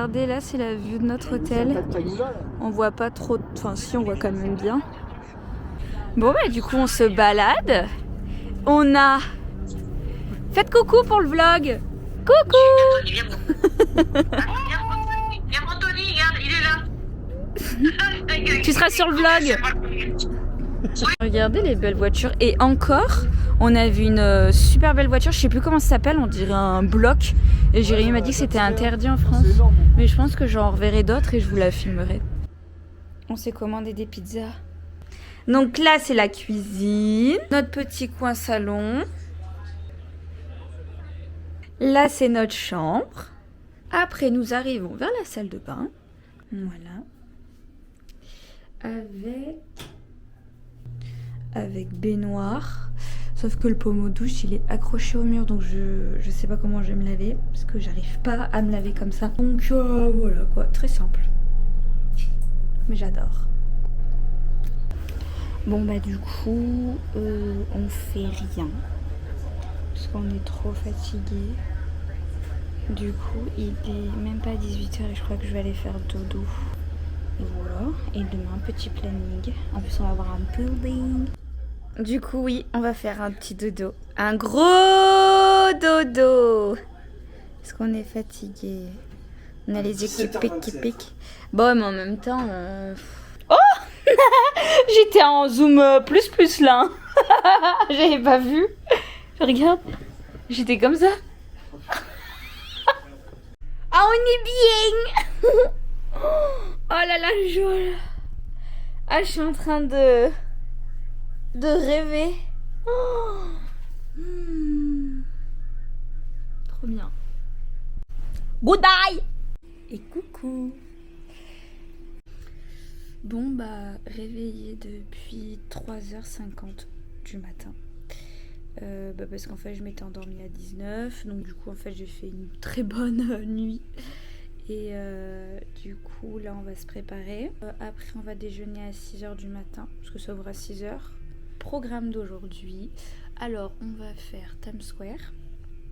regardez, là c'est la vue de notre hôtel. On voit pas trop, enfin si on voit quand même bien. Bon bah du coup on se balade. On a... Faites coucou pour le vlog. Coucou. Viens Anthony, regarde, il est là. Tu seras sur le vlog. Regardez les belles voitures. Et encore, on a vu une super belle voiture. Je sais plus comment ça s'appelle, on dirait un bloc. Et Jérémy m'a dit que c'était interdit en France. Mais je pense que j'en reverrai d'autres et je vous la filmerai. On s'est commandé des pizzas. Donc là, c'est la cuisine. Notre petit coin salon. Là, c'est notre chambre. Après, nous arrivons vers la salle de bain. Voilà. Avec baignoire. Sauf que le pommeau douche, il est accroché au mur. Donc, je sais pas comment je vais me laver. Parce que j'arrive pas à me laver comme ça. Donc, voilà quoi. Très simple. Mais j'adore. Bon, bah, du coup, on fait rien. Parce qu'on est trop fatigué. Du coup, il est même pas 18h et je crois que je vais aller faire dodo. Et voilà. Et demain, petit planning. En plus, on va avoir un pudding. Du coup, oui, on va faire un petit dodo. Un gros dodo. Parce qu'on est fatigué. On a les yeux qui piquent. Bon, mais en même temps... Oh j'étais en zoom plus là. J'avais pas vu. Je regarde. J'étais comme ça. Ah, on est bien. Oh là là, je joue. Ah, je suis en train de rêver. Oh. Trop bien. Good day. Et coucou. Bon, bah, réveillée depuis 3h50 du matin. Parce qu'en fait je m'étais endormie à 19, donc du coup en fait j'ai fait une très bonne nuit et du coup là on va se préparer. Après on va déjeuner à 6h du matin parce que ça ouvre à 6h. Programme d'aujourd'hui, alors on va faire Times Square,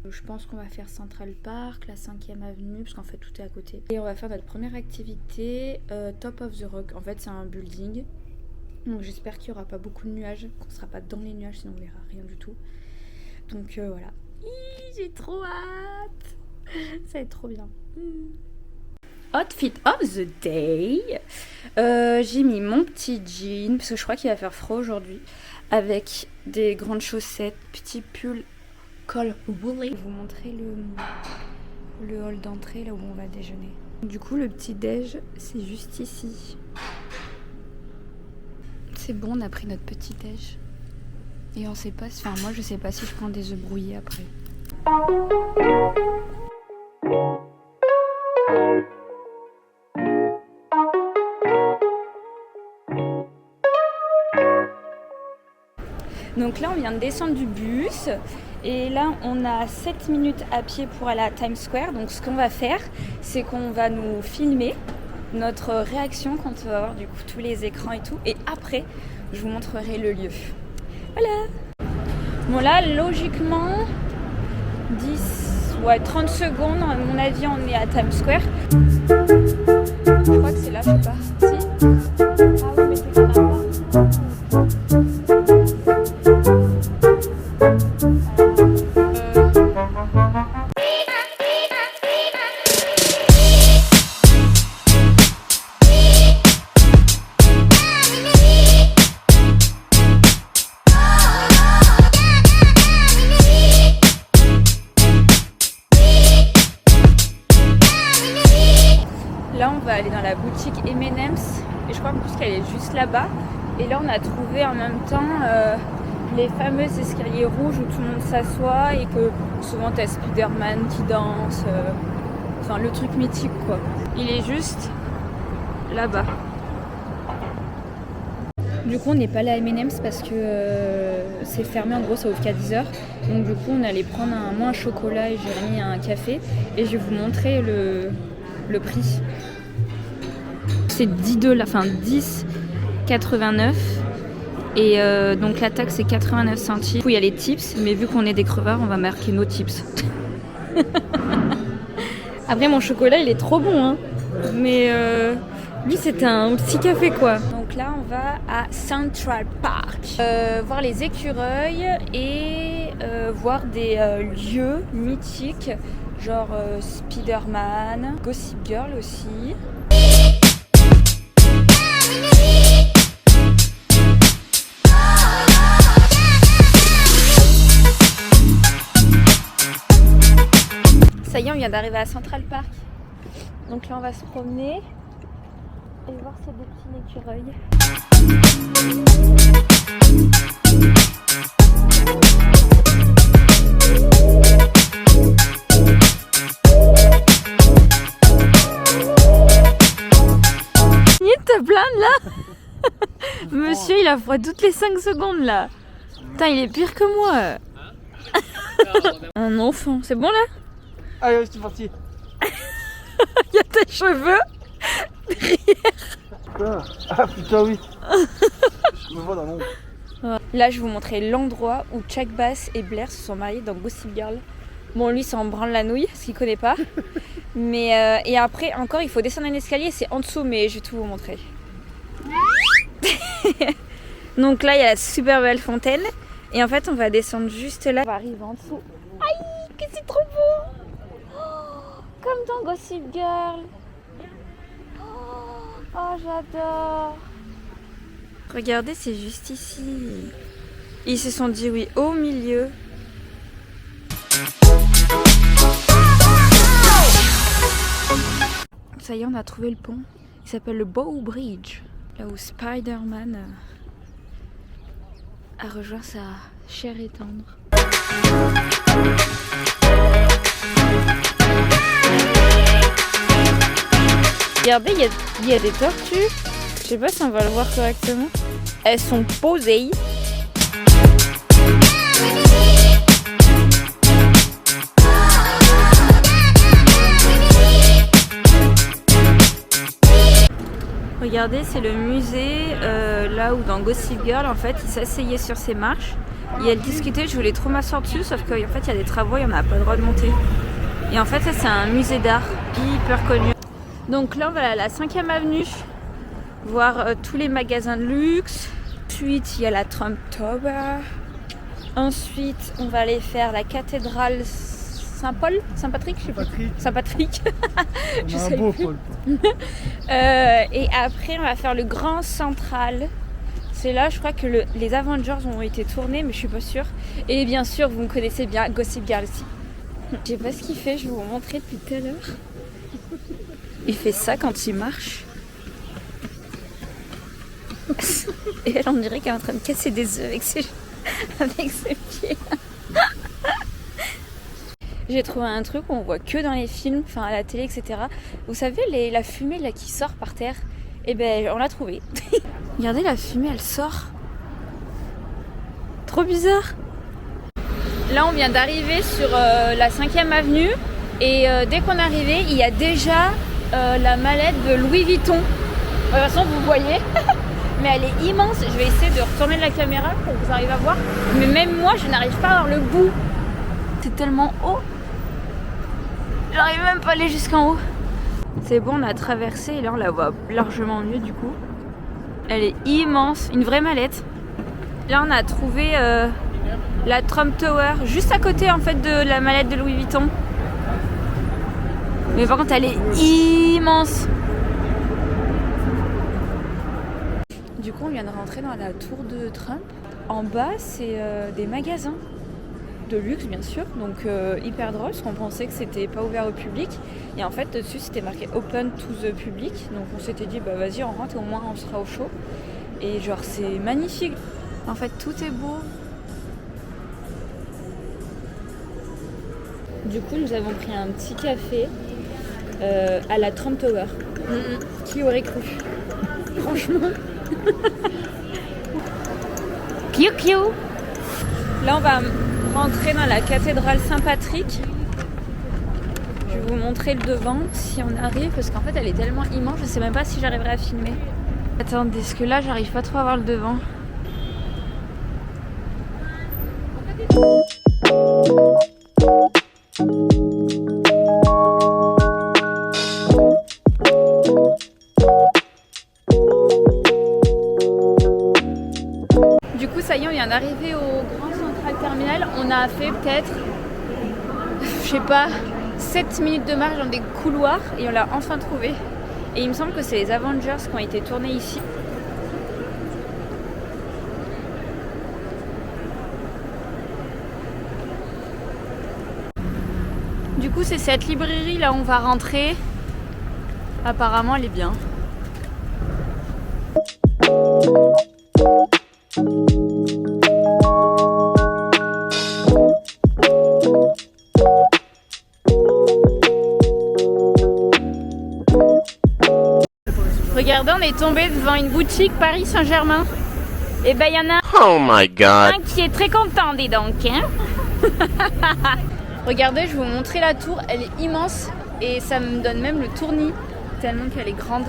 je pense qu'on va faire Central Park, la 5e avenue parce qu'en fait tout est à côté, et on va faire notre première activité, Top of the Rock. En fait c'est un building. Donc j'espère qu'il n'y aura pas beaucoup de nuages, qu'on ne sera pas dans les nuages, sinon on verra rien du tout. Donc voilà. J'ai trop hâte. Ça va être trop bien. Outfit of the day. J'ai mis mon petit jean, parce que je crois qu'il va faire froid aujourd'hui, avec des grandes chaussettes, petit pull col woolly. Je vais vous montrer le hall d'entrée, là où on va déjeuner. Du coup le petit déj, c'est juste ici. C'est bon, on a pris notre petit déj. Et on sait pas, enfin moi je sais pas si je prends des œufs brouillés après. Donc là on vient de descendre du bus. Et là on a 7 minutes à pied pour aller à Times Square. Donc ce qu'on va faire, c'est qu'on va nous filmer notre réaction quand on va voir du coup tous les écrans et tout, et après je vous montrerai le lieu. Voilà. Bon là logiquement 30 secondes à mon avis on est à Times Square. Je crois que c'est là, je sais pas. Si. Ah oui mais c'est pas là. Là, on va aller dans la boutique M&M's et je crois en plus qu'elle est juste là-bas. Et là, on a trouvé en même temps les fameux escaliers rouges où tout le monde s'assoit et que souvent t'as Spider-Man qui danse. Enfin, le truc mythique quoi. Il est juste là-bas. Du coup, on n'est pas allé à M&M's parce que c'est fermé. En gros, ça ouvre qu'à 10h. Donc, du coup, on allait prendre moi un chocolat et Jérémy un café. Et je vais vous montrer le prix. C'est 10$, enfin 10,89. Et donc la taxe c'est 89 centimes. Du coup il y a les tips, mais vu qu'on est des crevards, on va marquer nos tips. Après mon chocolat il est trop bon hein. Mais lui c'était un petit café quoi. Donc là on va à Central Park voir les écureuils et voir des lieux mythiques genre Spider-Man, Gossip Girl aussi. Ça y est, on vient d'arriver à Central Park. Donc là, on va se promener et voir ces deux petits écureuils. T'as plein là. Monsieur, il a froid toutes les 5 secondes là. Putain, il est pire que moi. Un enfant, c'est bon là? Allez, c'est parti. Il y a tes cheveux derrière. Ah putain oui. Je me vois dans l'ombre. Là, je vais vous montrer l'endroit où Chuck Bass et Blair se sont mariés dans Gossip Girl. Bon, lui, ça en branle la nouille, parce qu'il connaît pas. Mais et après, encore, il faut descendre un escalier, c'est en dessous, mais je vais tout vous montrer. Donc là, il y a la super belle fontaine. Et en fait, on va descendre juste là. On va arriver en dessous. Aïe, que c'est trop beau! Oh, comme dans Gossip Girl. Oh, j'adore. Regardez, c'est juste ici. Ils se sont dit oui au milieu. Ça y est, on a trouvé le pont. Il s'appelle le Bow Bridge. Là où Spider-Man a rejoint sa chère et tendre. Regardez, il y a des tortues. Je sais pas si on va le voir correctement. Elles sont posées. Regardez, c'est le musée là où dans Gossip Girl, en fait, ils s'asseyaient sur ces marches et elles discutaient. Je voulais trop m'asseoir dessus, sauf qu'en fait, il y a des travaux et on n'a pas le droit de monter. Et en fait, ça, c'est un musée d'art hyper connu. Donc là, on va à la 5e avenue voir tous les magasins de luxe. Ensuite, il y a la Trump Tower. Ensuite, on va aller faire la cathédrale Saint-Paul, Saint-Patrick, je sais pas. Saint-Patrick. Je sais plus. Et après, on va faire le Grand Central. C'est là, je crois que les Avengers ont été tournés, mais je suis pas sûre. Et bien sûr, vous me connaissez bien, Gossip Girl aussi. Je sais pas ce qu'il fait, je vais vous montrer depuis tout à l'heure. Il fait ça quand il marche. Et elle, on dirait qu'elle est en train de casser des œufs avec ses pieds. J'ai trouvé un truc qu'on voit que dans les films, enfin à la télé, etc. Vous savez, la fumée là qui sort par terre, eh ben on l'a trouvé. Regardez, la fumée, elle sort. Trop bizarre. Là, on vient d'arriver sur la 5e avenue. Et dès qu'on est arrivé, il y a déjà la mallette de Louis Vuitton. De toute façon, vous voyez. Mais elle est immense. Je vais essayer de retourner la caméra pour que vous arriviez à voir. Mais même moi, je n'arrive pas à voir le bout. C'est tellement haut. J'arrive même pas à aller jusqu'en haut. C'est bon, on a traversé et là on la voit largement mieux du coup. Elle est immense, une vraie mallette. Là on a trouvé la Trump Tower, juste à côté en fait de la mallette de Louis Vuitton. Mais par contre elle est immense. Du coup on vient de rentrer dans la tour de Trump. En bas c'est des magasins. De luxe bien sûr, donc hyper drôle parce qu'on pensait que c'était pas ouvert au public et en fait dessus c'était marqué open to the public, donc on s'était dit bah vas-y on rentre, au moins on sera au chaud et genre c'est magnifique, en fait tout est beau. Du coup nous avons pris un petit café à la Trump Tower. Qui aurait cru? Franchement. Kiou kiou. Là on va rentrer dans la cathédrale Saint-Patrick. Je vais vous montrer le devant si on arrive parce qu'en fait elle est tellement immense, je sais même pas si j'arriverai à filmer. Attendez, est-ce que là j'arrive pas trop à voir le devant? a fait peut-être, je sais pas, 7 minutes de marche dans des couloirs et on l'a enfin trouvé. Et il me semble que c'est les Avengers qui ont été tournés ici. Du coup, c'est cette librairie là où on va rentrer. Apparemment, elle est bien. Regardez, on est tombé devant une boutique Paris Saint-Germain. Et ben, il y en a un qui est très content, dis donc. Hein. Regardez, je vais vous montrer la tour. Elle est immense et ça me donne même le tournis tellement qu'elle est grande.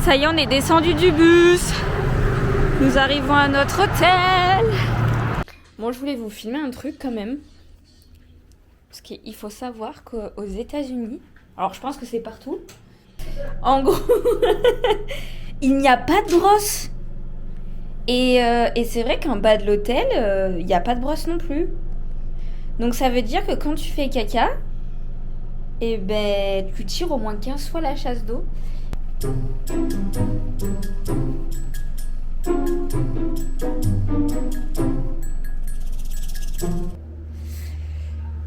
Ça y est, on est descendu du bus. Nous arrivons à notre hôtel. Bon, je voulais vous filmer un truc quand même. Parce qu'il faut savoir qu'aux États-Unis, alors je pense que c'est partout, en gros, il n'y a pas de brosse. Et c'est vrai qu'en bas de l'hôtel, il n'y a pas de brosse non plus. Donc ça veut dire que quand tu fais caca, eh ben, tu tires au moins 15 fois la chasse d'eau.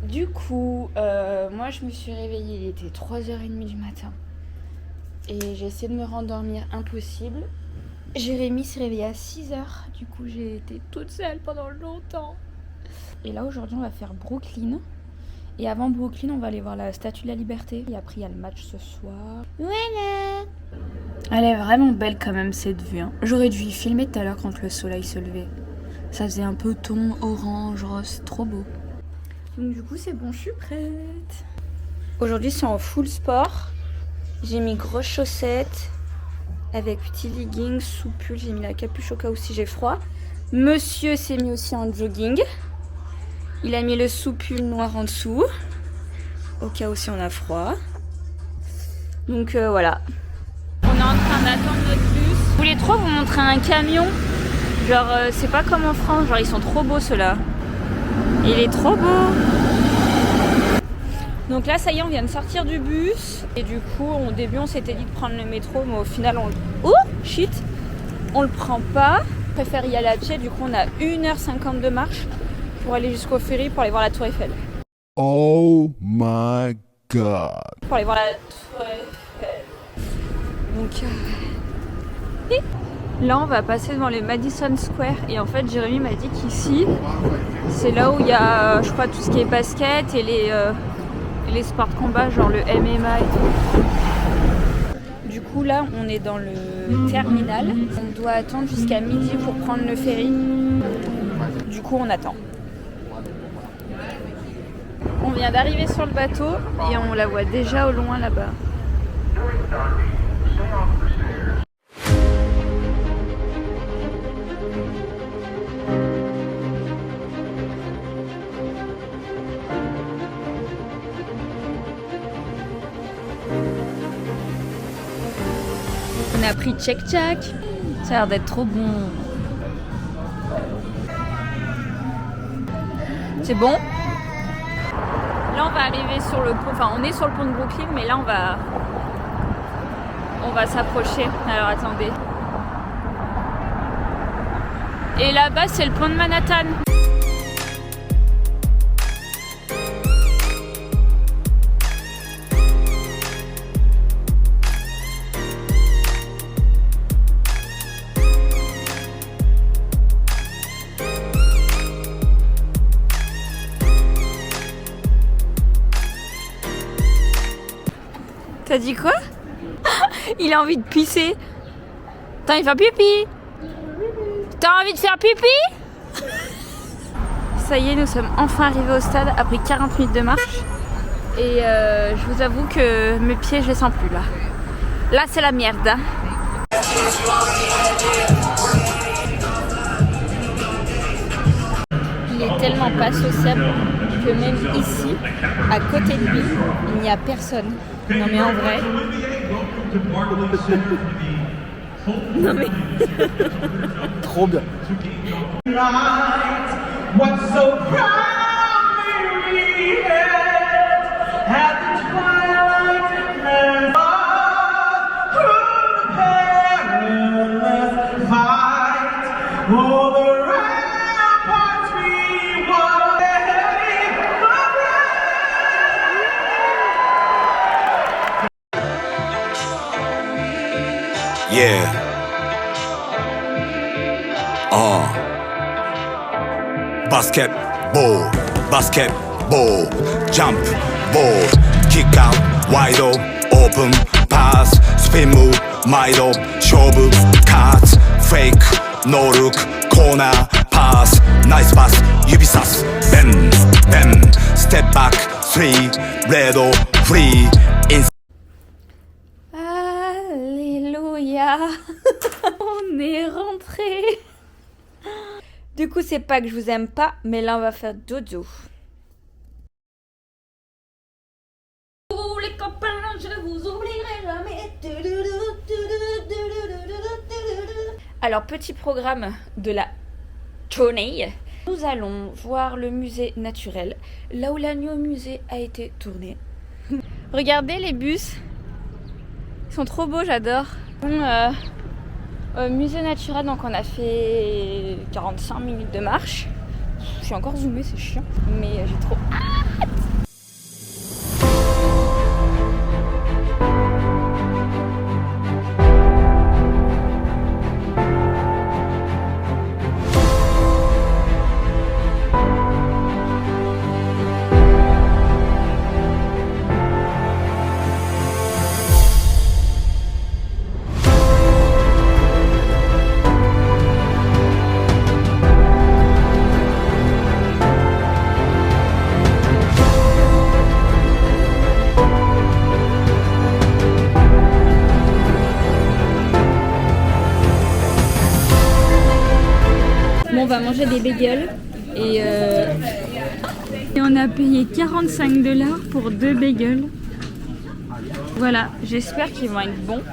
Du coup, moi je me suis réveillée, il était 3h30 du matin. Et j'ai essayé de me rendormir, impossible. Jérémy s'est réveillé à 6h, du coup j'ai été toute seule pendant longtemps. Et là aujourd'hui on va faire Brooklyn. Et avant Brooklyn, on va aller voir la Statue de la Liberté. Et après, il y a le match ce soir. Voilà. Elle est vraiment belle quand même, cette vue. Hein. J'aurais dû y filmer tout à l'heure quand le soleil se levait. Ça faisait un peu ton orange, rose, trop beau. Donc du coup, c'est bon, je suis prête. Aujourd'hui, c'est en full sport. J'ai mis grosses chaussettes avec petit legging sous pull. J'ai mis la capuche au cas où si j'ai froid. Monsieur s'est mis aussi en jogging. Il a mis le sous-pull noir en dessous, au cas où si on a froid. Donc voilà. On est en train d'attendre notre bus. Je voulais trop vous montrer un camion. Genre, c'est pas comme en France. Genre, ils sont trop beaux ceux-là. Il est trop beau. Donc là, ça y est, on vient de sortir du bus. Et du coup, au début, on s'était dit de prendre le métro. Mais au final, on le prend pas. On préfère y aller à pied. Du coup, on a 1h50 de marche pour aller jusqu'au ferry pour aller voir la Tour Eiffel. Oh my god. Pour aller voir la Tour Eiffel. Donc là on va passer devant le Madison Square et en fait Jérémy m'a dit qu'ici c'est là où il y a je crois tout ce qui est basket et les sports de combat genre le MMA et tout. Du coup là on est dans le terminal. On doit attendre jusqu'à midi pour prendre le ferry. Du coup on attend. On vient d'arriver sur le bateau et on la voit déjà au loin là-bas. On a pris Check Check. Ça a l'air d'être trop bon. C'est bon? Là, on va arriver sur le pont. Enfin, on est sur le pont de Brooklyn, mais là, on va s'approcher. Alors, attendez. Et là-bas, c'est le pont de Manhattan. T'as dit quoi? Il a envie de pisser. T'as envie de faire pipi? T'as envie de faire pipi? Ça y est, nous sommes enfin arrivés au stade après 40 minutes de marche. Et je vous avoue que mes pieds, je les sens plus là. Là, c'est la merde. Hein. Il est tellement pas sociable que même ici, à côté de lui, il n'y a personne. Non mais en vrai. Non mais. Trop bien. What's so proudly we held at the twilight and through the perilous fight, all the ramparts we won, Yeah. Basketball, basketball, jump ball, kick out, wide open, pass, spin move, might up, 勝負 cut, fake, no look, corner, pass, nice pass, 指さす bend, bend, step back, 3, red or free, in. Alléluia. On est rentré. Du coup, c'est pas que je vous aime pas, mais là, on va faire dodo. Oh, les copains, je vous oublierai jamais. Alors, petit programme de la journée. Nous allons voir le musée naturel, là où l'agneau musée a été tourné. Regardez les bus. Ils sont trop beaux, j'adore. Musée naturel, donc on a fait 45 minutes de marche. Je suis encore zoomée, c'est chiant, mais j'ai trop hâte. On va manger des bagels et on a payé 45 $ pour 2 bagels. Voilà, j'espère qu'ils vont être bons.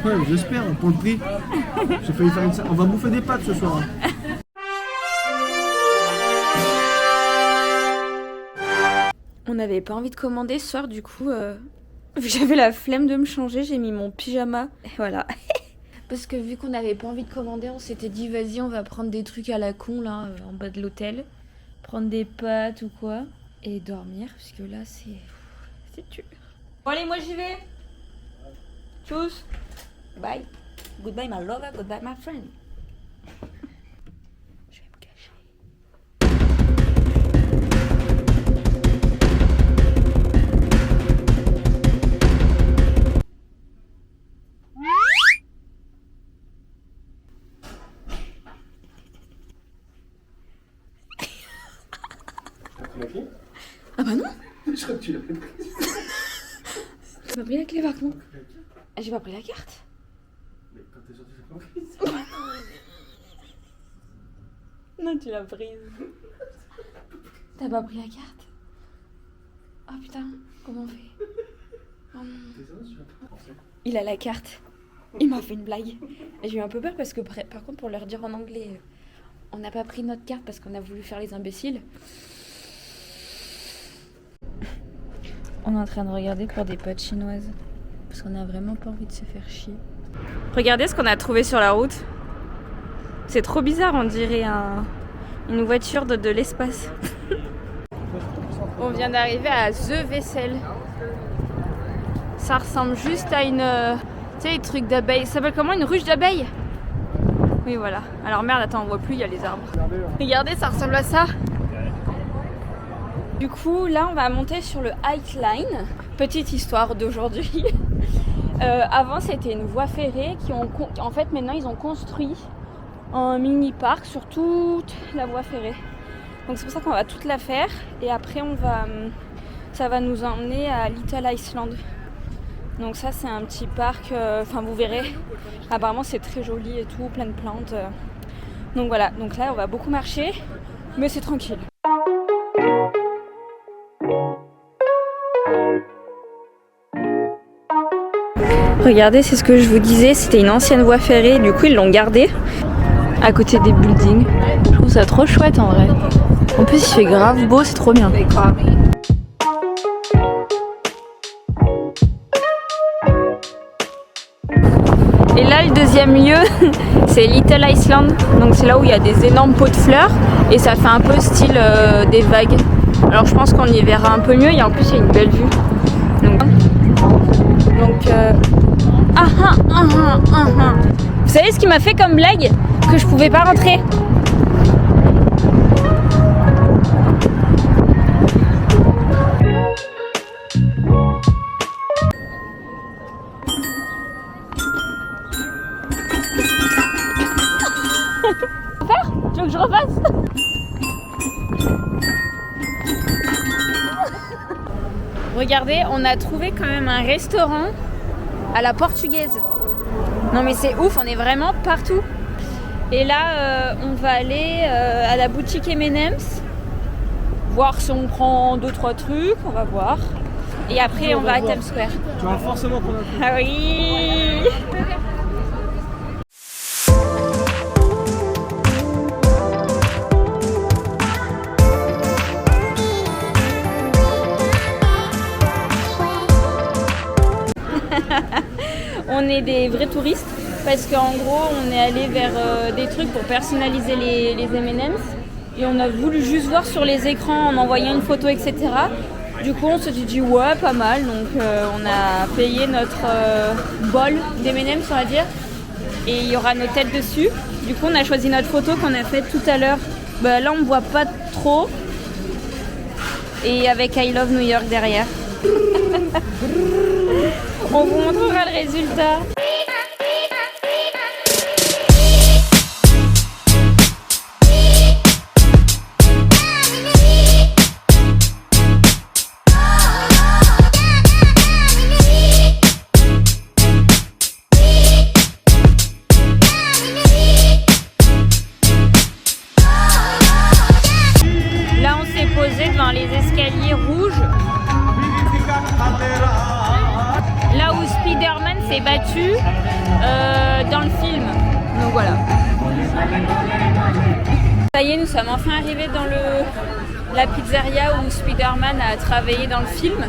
Ouais, j'espère, pour le prix. J'ai failli faire une... On va bouffer des pâtes ce soir. Hein. On n'avait pas envie de commander ce soir, du coup, vu que j'avais la flemme de me changer, j'ai mis mon pyjama. Et voilà. Parce que vu qu'on n'avait pas envie de commander, on s'était dit vas-y, on va prendre des trucs à la con là, en bas de l'hôtel. Prendre des pâtes ou quoi. Et dormir, parce que là c'est dur. Bon allez, moi j'y vais. Tchuss. Bye. Goodbye my lover, goodbye my friend. Je vais me cacher. Ah bah non. Je crois que tu l'as pris. J'ai pas pris la clé par contre. J'ai pas pris la carte. Mais quand t'es sorti, j'ai pas pris. Non, tu l'as prise. T'as pas pris la carte? Oh putain, comment on fait? Oh non. Il a la carte. Il m'a fait une blague. J'ai eu un peu peur parce que par contre pour leur dire en anglais, on n'a pas pris notre carte parce qu'on a voulu faire les imbéciles. On est en train de regarder pour des pâtes chinoises. Parce qu'on a vraiment pas envie de se faire chier. Regardez ce qu'on a trouvé sur la route. C'est trop bizarre, on dirait une voiture de l'espace. On vient d'arriver à The Vaisselle. Ça ressemble juste à une... tu sais, les trucs d'abeilles. Ça s'appelle comment? Une ruche d'abeilles? Oui, voilà. Alors merde, attends, on voit plus, il y a les arbres. Regardez, ça ressemble à ça. Du coup, là, on va monter sur le High Line. Petite histoire d'aujourd'hui. Avant, c'était une voie ferrée en fait, maintenant, ils ont construit un mini-parc sur toute la voie ferrée. Donc c'est pour ça qu'on va toute la faire. Et après ça va nous emmener à Little Iceland. Donc ça c'est un petit parc, enfin vous verrez, apparemment c'est très joli et tout, plein de plantes. Donc voilà, donc là on va beaucoup marcher, mais c'est tranquille. Regardez, c'est ce que je vous disais, c'était une ancienne voie ferrée, du coup ils l'ont gardée à côté des buildings. Je trouve ça trop chouette en vrai. En plus il fait grave beau, c'est trop bien. Et là le deuxième lieu c'est Little Iceland, donc c'est là où il y a des énormes pots de fleurs et ça fait un peu style des vagues. Alors je pense qu'on y verra un peu mieux et en plus il y a une belle vue. Donc Vous savez ce qui m'a fait comme blague? Que je pouvais pas rentrer. Tu veux que je refasse? Regardez, on a trouvé quand même un restaurant à la portugaise. Non mais c'est ouf, on est vraiment partout. Et là, on va aller à la boutique M&M's, voir si on prend 2-3 trucs, on va voir. Et après, on va à Times Square. Tu vas forcément prendre un truc. Ah oui. On est des vrais touristes parce qu'en gros on est allé vers des trucs pour personnaliser les M&M's et on a voulu juste voir sur les écrans en envoyant une photo, etc. Du coup on s'est dit ouais pas mal, donc on a payé notre bol d'M&M's on va dire et il y aura nos têtes dessus. Du coup on a choisi notre photo qu'on a faite tout à l'heure. Bah, là on ne voit pas trop et avec I Love New York derrière. On vous montrera le résultat. Là, on s'est posé devant les escaliers rouges. Là où Spider-Man s'est battu dans le film. Donc voilà. Ça y est, nous sommes enfin arrivés dans la pizzeria où Spider-Man a travaillé dans le film.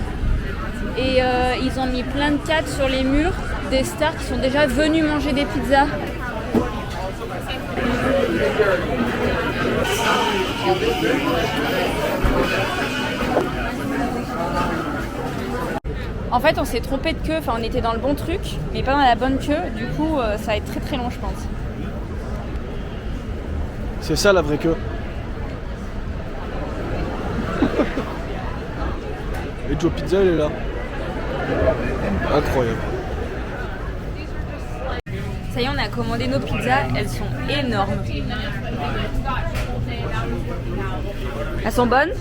Et ils ont mis plein de cadres sur les murs des stars qui sont déjà venus manger des pizzas. En fait, on s'est trompé de queue, enfin on était dans le bon truc, mais pas dans la bonne queue, du coup ça va être très très long je pense. C'est ça la vraie queue. Et Joe Pizza, elle est là. Incroyable. Ça y est, on a commandé nos pizzas, elles sont énormes. Elles sont bonnes?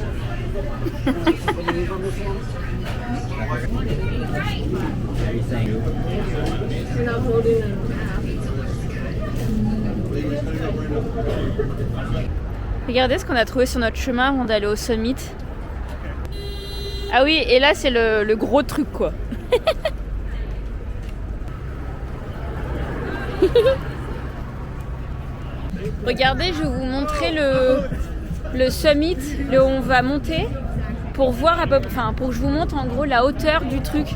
Regardez ce qu'on a trouvé sur notre chemin avant d'aller au summit. Ah oui, et là c'est le gros truc quoi. Regardez, je vais vous montrer le summit, là où on va monter, pour voir pour que je vous montre en gros la hauteur du truc.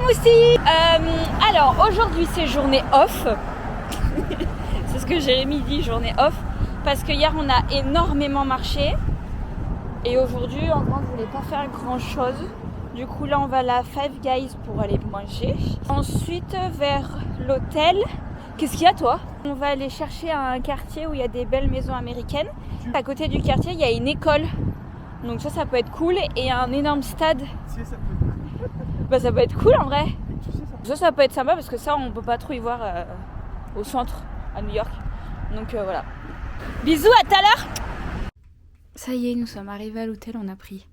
moussi. Alors aujourd'hui c'est journée off. C'est ce que Jérémy dit, journée off. Parce que hier on a énormément marché. Et aujourd'hui en gros on voulait pas faire grand chose. Du coup là on va à la Five Guys pour aller manger. Ensuite vers l'hôtel. Qu'est-ce qu'il y a toi? On va aller chercher un quartier où il y a des belles maisons américaines. À côté du quartier il y a une école. Donc ça peut être cool. Et un énorme stade. Si, ça peut être... Bah ça peut être cool en vrai. Tu sais, Ça peut être sympa parce que ça on peut pas trop y voir au centre à New York. Donc voilà. Bisous, à tout à l'heure. Ça y est, nous sommes arrivés à l'hôtel, on a pris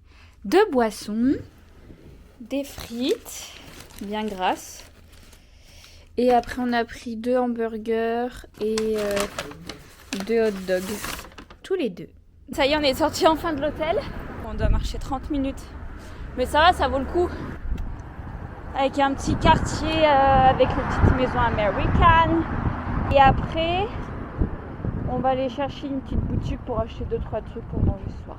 2 boissons, des frites, bien grasses. Et après on a pris 2 hamburgers et 2 hot dogs. Tous les 2. Ça y est, on est sortis enfin de l'hôtel. On doit marcher 30 minutes. Mais ça va, ça vaut le coup. Avec un petit quartier avec les petites maisons américaines. Et après, on va aller chercher une petite boutique pour acheter 2-3 trucs pour manger ce soir.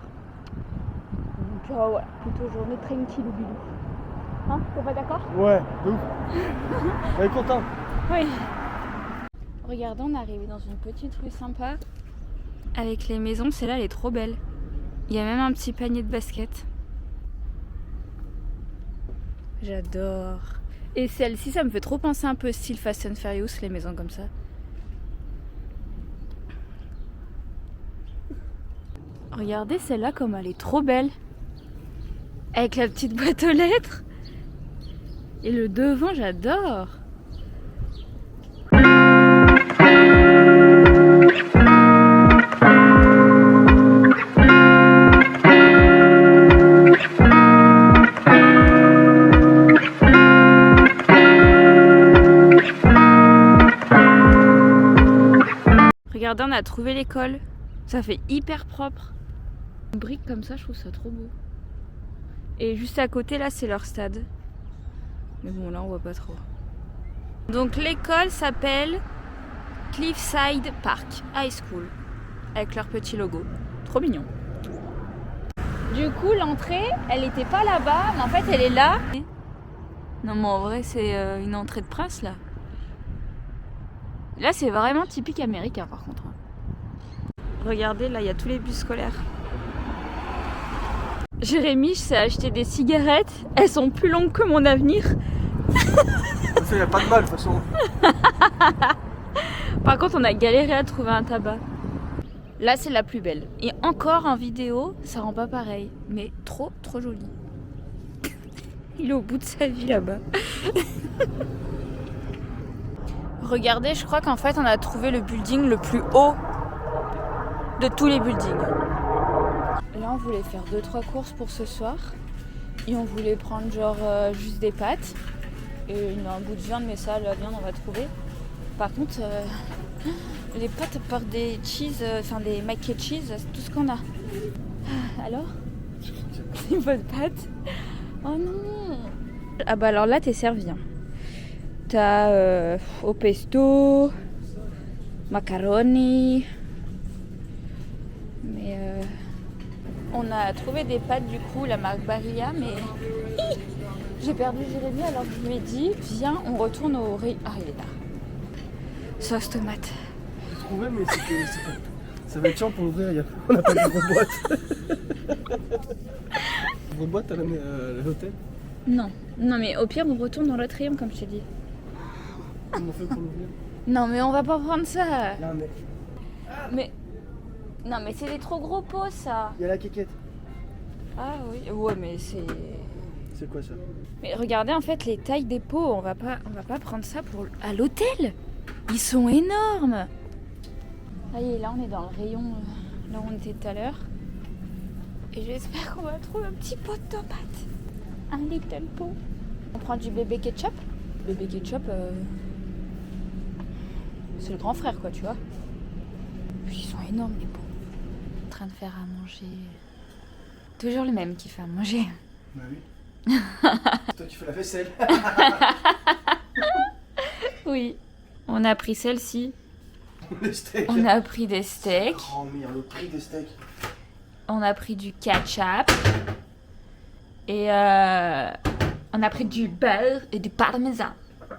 Donc voilà, plutôt journée tranquille ou bilou. Hein, t'es pas d'accord? Ouais, de ouf. On est content. Oui. Regardez, on est arrivé dans une petite rue sympa. Avec les maisons, celle-là elle est trop belle. Il y a même un petit panier de basket. J'adore. Et celle-ci, ça me fait trop penser un peu style Fast and Furious, les maisons comme ça. Regardez celle-là comme elle est trop belle. Avec la petite boîte aux lettres. Et le devant, j'adore. Regardez, on a trouvé l'école. Ça fait hyper propre. Une brique comme ça, je trouve ça trop beau. Et juste à côté, là, c'est leur stade. Mais bon, là, on voit pas trop. Donc, l'école s'appelle Cliffside Park High School. Avec leur petit logo. Trop mignon. Du coup, l'entrée, elle était pas là-bas, mais en fait, elle est là. Non, mais en vrai, c'est une entrée de prince, là. Là, c'est vraiment typique américain, par contre. Regardez, là, il y a tous les bus scolaires. Jérémy s'est acheté des cigarettes. Elles sont plus longues que mon avenir. Ça, il n'y a pas de mal, de toute façon. Par contre, on a galéré à trouver un tabac. Là, c'est la plus belle. Et encore en vidéo, ça rend pas pareil. Mais trop, trop joli. Il est au bout de sa vie, là-bas. Regardez, je crois qu'en fait, on a trouvé le building le plus haut de tous les buildings. Là, on voulait faire 2-3 courses pour ce soir. Et on voulait prendre genre juste des pâtes. Et un bout de viande, mais ça, la viande, on va trouver. Par contre, les pâtes par des cheese, enfin des mac and cheese, c'est tout ce qu'on a. Alors? C'est pas de pâtes? Oh non! Ah bah alors là, t'es servi. Hein. T'as au pesto, macaroni. Mais on a trouvé des pâtes du coup, la marque Barilla, mais j'ai perdu Jérémy alors que je lui ai dit viens, on retourne au rayon. Ah, il est là. Sauce tomate. J'ai trouvé, mais ça va être chiant pour l'ouvrir. On n'a pas de grosse boîte. Une grosse boîte à l'hôtel? Non, non mais au pire on retourne dans l'autre rayon comme je t'ai dit. Comment on fait pour l'ouvrir? Non mais on va pas prendre ça. Non mais... Non mais c'est des trop gros pots ça. Il y a la quéquette. Ah oui, ouais mais c'est... C'est quoi ça? Mais regardez en fait les tailles des pots, on va pas prendre ça pour à l'hôtel. Ils sont énormes. Ah et là on est dans le rayon là où on était tout à l'heure. Et j'espère qu'on va trouver un petit pot de tomates. Un little pot. On prend du bébé ketchup. Bébé ketchup, c'est le grand frère quoi, tu vois. Puis ils sont énormes les pots. En train de faire à manger. Toujours le même qui fait à manger. Bah oui. Toi tu fais la vaisselle. Oui. On a pris celle-ci. Les steaks. On a pris des steaks. Oh merde, le prix des steaks. On a pris du ketchup. Et on On a pris du beurre et du parmesan.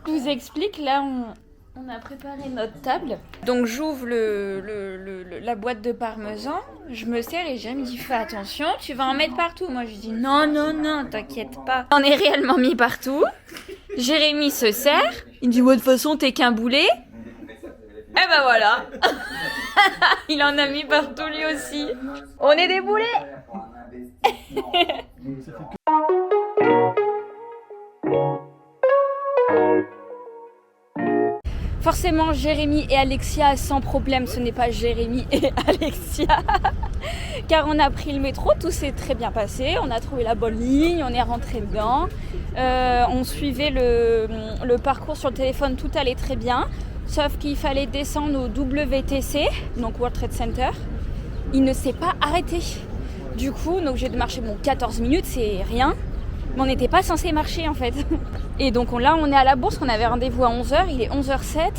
Je vous explique, là on a préparé notre table. Donc j'ouvre la boîte de parmesan, je me sers et Jérémy dit fais attention, tu vas en mettre partout. Moi je dis non, t'inquiète pas. On est réellement mis partout. Jérémy se sert, il dit ouais de toute façon t'es qu'un boulet. Eh ben voilà. Il en a mis partout lui aussi. On est des boulets. Forcément, Jérémy et Alexia, sans problème, ce n'est pas Jérémy et Alexia. Car on a pris le métro, tout s'est très bien passé, on a trouvé la bonne ligne, on est rentré dedans. On suivait le parcours sur le téléphone, tout allait très bien. Sauf qu'il fallait descendre au WTC, donc World Trade Center. Il ne s'est pas arrêté. Du coup, donc j'ai dû marcher 14 minutes, c'est rien. Mais on n'était pas censé marcher en fait. Et donc là, on est à la bourse, on avait rendez-vous à 11h, il est 11h07.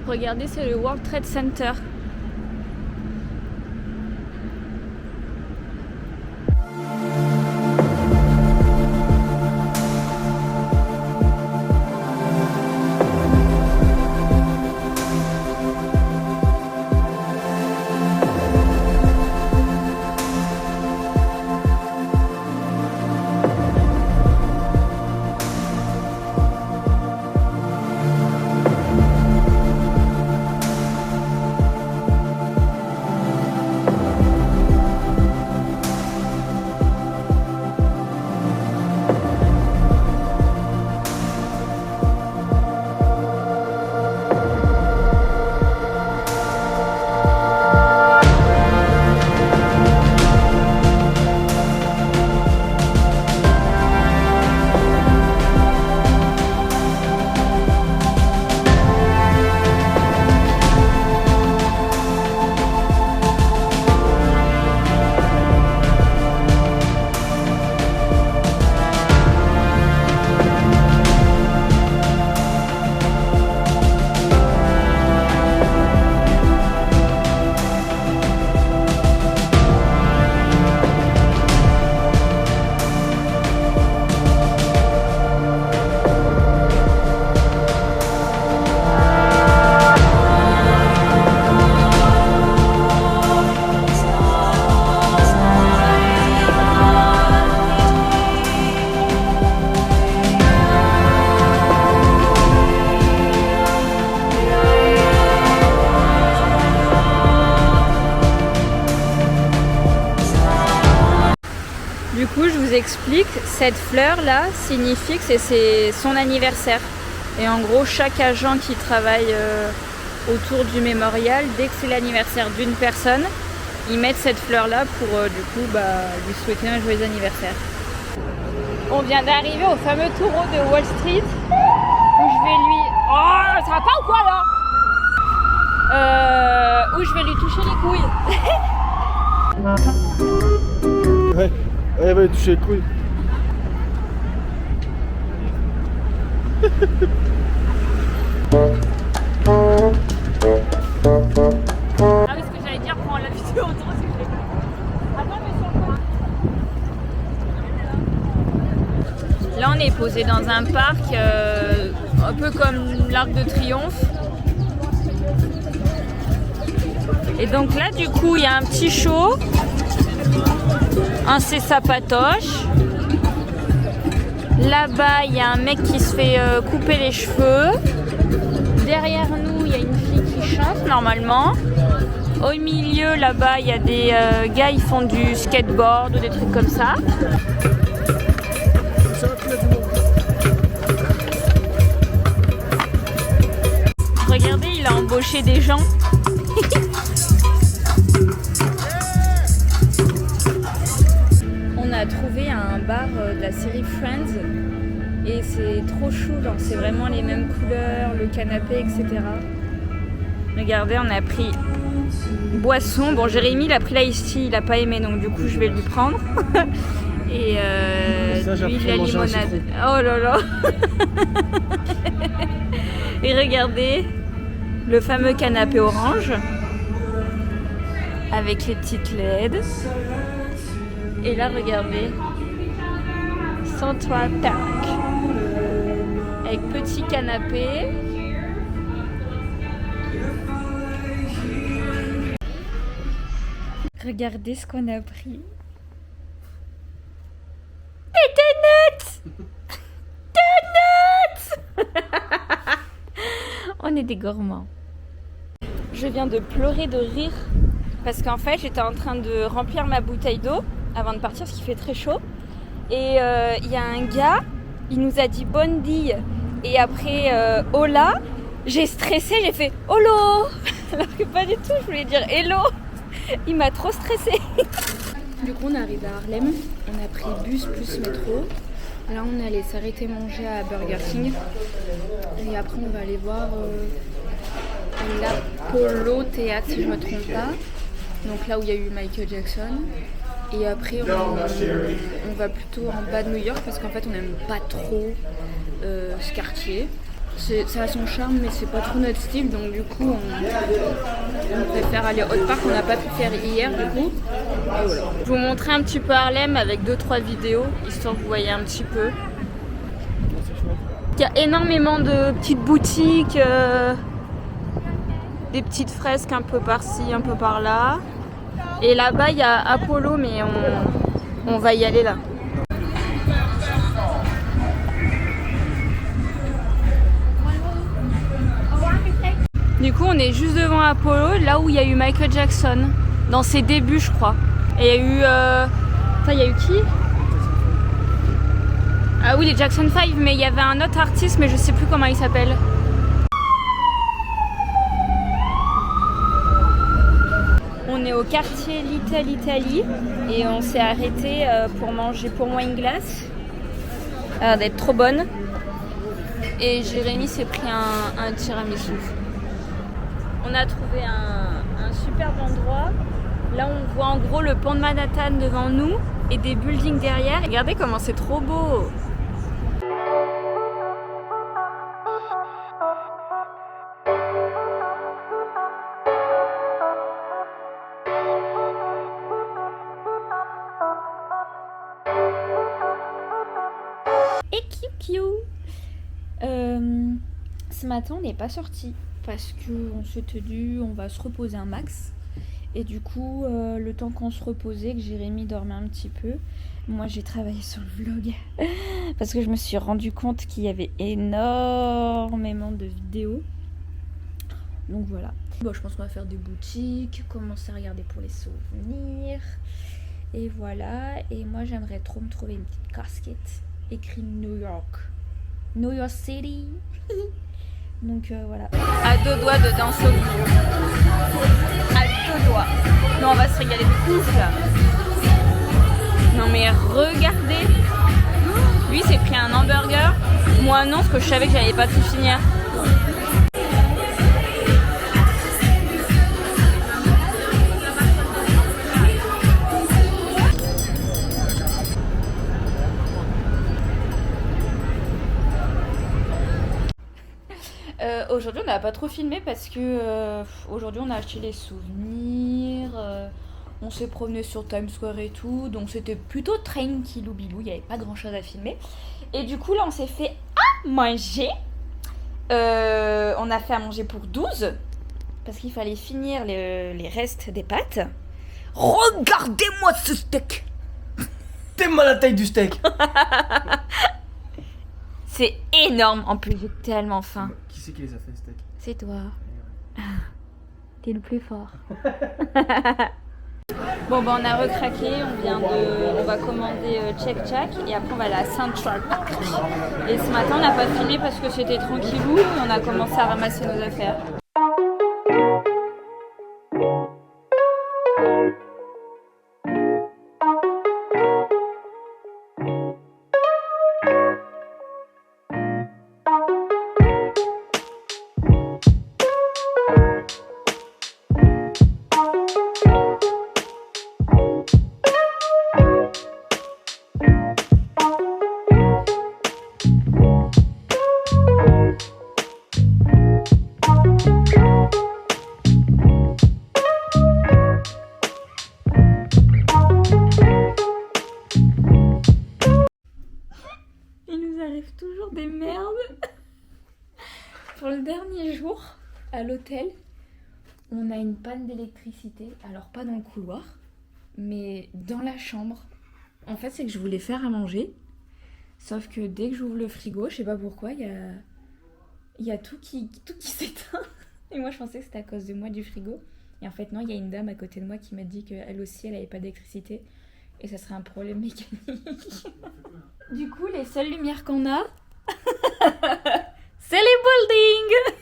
Regardez, c'est le World Trade Center. Du coup, je vous explique, cette fleur-là signifie que c'est son anniversaire. Et en gros, chaque agent qui travaille autour du mémorial, dès que c'est l'anniversaire d'une personne, ils mettent cette fleur-là pour lui souhaiter un joyeux anniversaire. On vient d'arriver au fameux taureau de Wall Street, où je vais lui... Oh, ça va pas ou quoi là? Où je vais lui toucher les couilles. Ouais, elle va lui toucher les couilles. Ah oui, ce que j'allais dire pour la vidéo, c'est que je l'ai pas. Attends, mais sur quoi? Là, on est posé dans un parc, un peu comme l'Arc de Triomphe. Et donc là, du coup, il y a un petit show. Un c'est sa patoche. Là-bas, il y a un mec qui se fait couper les cheveux. Derrière nous, il y a une fille qui chante normalement. Au milieu, là-bas, il y a des gars, ils font du skateboard ou des trucs comme ça. Regardez, il a embauché des gens. On a trouvé un bar de la série Friends et c'est trop chou, genre c'est vraiment les mêmes couleurs, le canapé, etc. Regardez, on a pris boisson. Bon, Jérémy, il a pris l'ice tea, il a pas aimé, donc du coup je vais lui prendre. Et lui, la limonade. Oh là là. Et regardez, le fameux canapé orange avec les petites LED. Et là, regardez, Central Park. Avec petit canapé. Regardez ce qu'on a pris. Des donuts. Donuts. On est des gourmands. Je viens de pleurer de rire parce qu'en fait j'étais en train de remplir ma bouteille d'eau avant de partir parce qu'il fait très chaud. Et il y a un gars, il nous a dit bonne die. Et après hola, j'ai stressé, j'ai fait holo. Alors que pas du tout, je voulais dire hello. Il m'a trop stressé. Du coup on arrive à Harlem, on a pris bus plus métro. Là on est allé s'arrêter manger à Burger King. Et après on va aller voir l'Apollo Théâtre si je me trompe pas. Donc là où il y a eu Michael Jackson. Et après on va plutôt en bas de New York parce qu'en fait on n'aime pas trop ce quartier. Ça a son charme mais c'est pas trop notre style, donc du coup on préfère aller au Hot Park qu'on n'a pas pu faire hier du coup. Et voilà. Je vais vous montrer un petit peu Harlem avec 2-3 vidéos histoire que vous voyez un petit peu. Il y a énormément de petites boutiques, des petites fresques un peu par-ci, un peu par-là. Et là-bas il y a Apollo mais on va y aller là. Du coup, on est juste devant Apollo, là où il y a eu Michael Jackson, dans ses débuts, je crois. Et il y a eu qui? Ah oui, les Jackson 5, mais il y avait un autre artiste, mais je sais plus comment il s'appelle. On est au quartier Little Italy et on s'est arrêté pour manger pour moi une glace. Elle a l'air d'être trop bonne. Et Jérémy s'est pris un tiramisu. On a trouvé un superbe endroit. Là, on voit en gros le pont de Manhattan devant nous et des buildings derrière. Regardez comment c'est trop beau. Et Kikyu. Ce matin, on n'est pas sorti parce qu'on s'était dit on va se reposer un max. Et du coup, le temps qu'on se reposait, que Jérémy dormait un petit peu, moi j'ai travaillé sur le vlog parce que je me suis rendu compte qu'il y avait énormément de vidéos. Donc voilà. Bon, je pense qu'on va faire des boutiques, commencer à regarder pour les souvenirs. Et voilà. Et moi j'aimerais trop me trouver une petite casquette écrit New York. New York City. Donc voilà. À deux doigts de danser au milieu. À deux doigts. Non, on va se régaler de ouf là. Non mais regardez. Lui s'est pris un hamburger. Moi non, parce que je savais que j'allais pas tout finir. Aujourd'hui on n'a pas trop filmé parce que aujourd'hui on a acheté les souvenirs, on s'est promené sur Times Square et tout, donc c'était plutôt tranquillou bilou, il n'y avait pas grand chose à filmer. Et du coup là on s'est fait à manger, on a fait à manger pour 12 parce qu'il fallait finir les restes des pâtes. Regardez-moi ce steak. T'aimes la taille du steak. C'est énorme, en plus j'ai tellement faim. Qui c'est qui les a fait steak? C'est toi. T'es le plus fort. Bon bah on a recraqué, on va commander Check Chack et après on va aller à Central Park. Et ce matin on n'a pas filmé parce que c'était tranquillou et on a commencé à ramasser nos affaires. dernier jour à l'hôtel, on a une panne d'électricité. Alors pas dans le couloir, mais dans la chambre. En fait, c'est que je voulais faire à manger. Sauf que dès que j'ouvre le frigo, je sais pas pourquoi, il y a tout qui s'éteint. Et moi, je pensais que c'était à cause de moi du frigo. Et en fait, non, il y a une dame à côté de moi qui m'a dit qu'elle aussi, elle avait pas d'électricité. Et ça serait un problème mécanique. Du coup, les seules lumières qu'on a, c'est les buildings.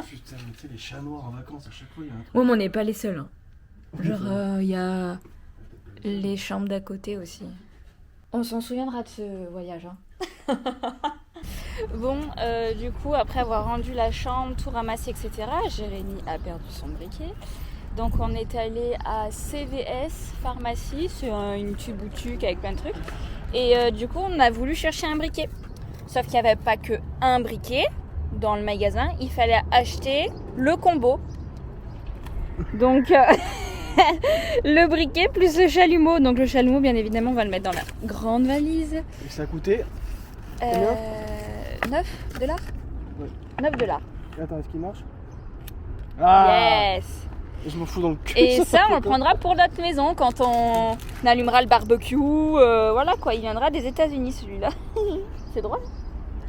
Putain, mais tu sais, les chats noirs en vacances, à chaque fois, il y a un truc. Ouais, mais on n'est pas les seuls. Hein. Genre, il y a les chambres d'à côté aussi. On s'en souviendra de ce voyage. Hein. Bon, du coup, après avoir rendu la chambre, tout ramassé, etc., Jérémy a perdu son briquet. Donc, on est allé à CVS Pharmacie, c'est une petite boutique avec plein de trucs. Et du coup, on a voulu chercher un briquet. Sauf qu'il n'y avait pas que un briquet dans le magasin, il fallait acheter le combo. Donc, le briquet plus le chalumeau. Donc, le chalumeau, bien évidemment, on va le mettre dans la grande valise. Et ça a coûté 9 $. Ouais. 9 $. Et attends, est-ce qu'il marche? Ah Yes. Et je m'en fous dans le cul. Et ça, on le prendra pour notre maison quand on allumera le barbecue. Voilà quoi, il viendra des États-Unis celui-là. C'est drôle.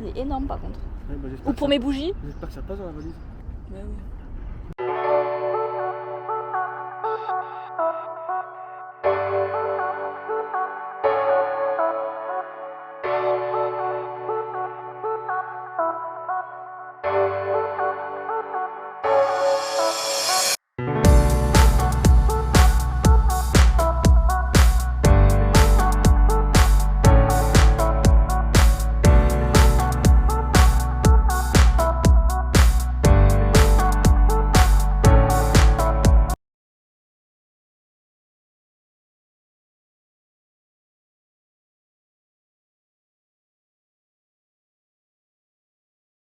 Il est énorme par contre. Ouais, bah, Ou pour mes bougies. J'espère que ça passe dans la valise. Ouais, oui.